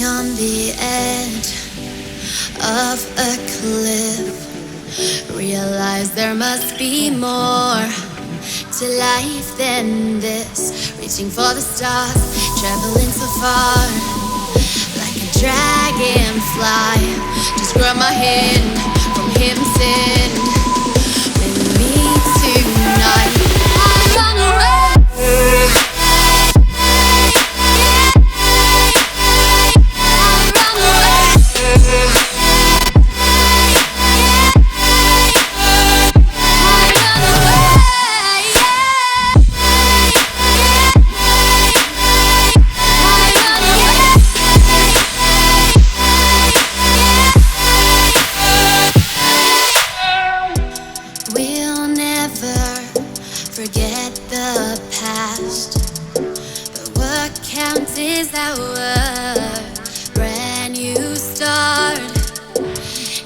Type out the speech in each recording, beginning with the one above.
Standing on the edge of a cliff, realize there must be more to life than this. Reaching for the stars, traveling so far, like a dragonfly. Just grab my hand from heaven's send. With me tonight, I run away. Forget the past, but what counts is our brand new start.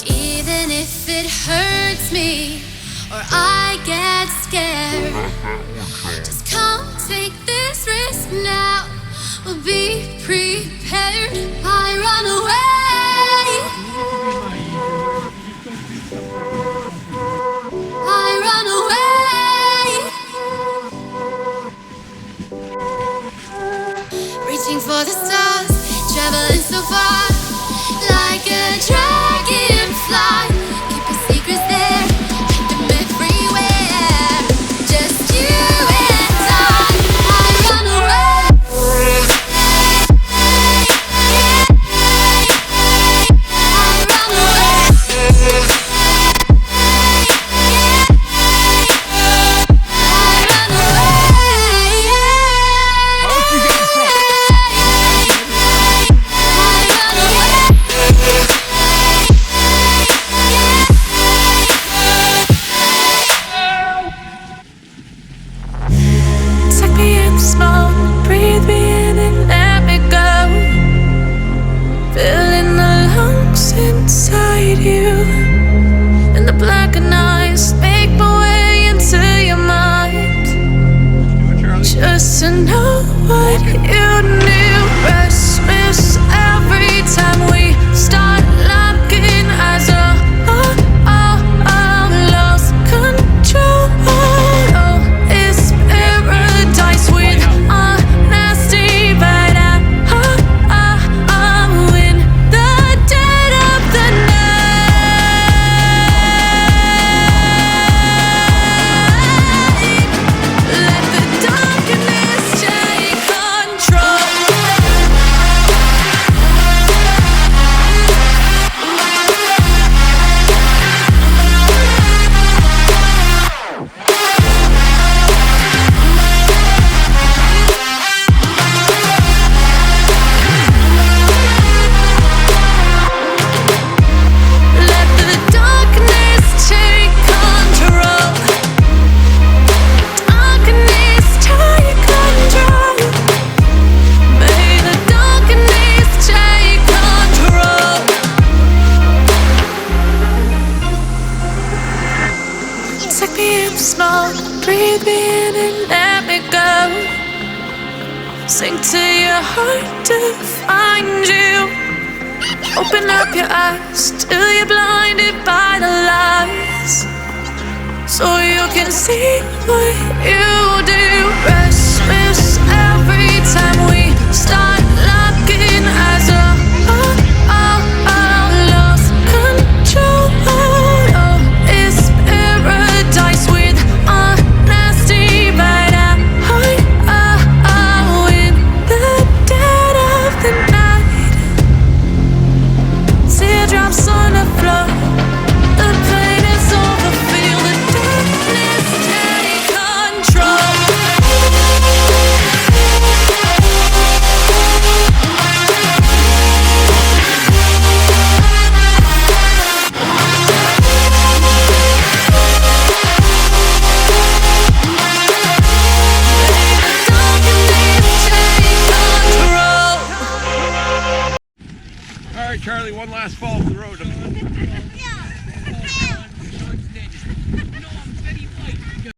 Even if it hurts me or I get scared, just come take this risk now. We'll be prepared. I run away. I run away. Reaching for the stars, traveling so far, like a dragonfly. Keep your secrets there, hide them everywhere. Just you and I run away. I run away. Inside you, and the blackened eyes make my way into your mind, just to know what you knew. Restless every time we start locking eyes. Lost control. Oh, it's paradise with honesty, but I'm in the dead of the night. Let the darkness take control. Let the darkness take control. Darkness take control. May the darkness take control. Take me in small, breathe me in and let me go. Sink to your heart to find you. Open up your eyes till you're blinded by the lies, so you can see what you do. Restless every time we start locking eyes. Lost control. Oh, it's paradise with honesty, but I'm in the dead of the night. Teardrops on the floor, the pain is over. Feel the darkness take control. All right, Charlie, one last fall of the road.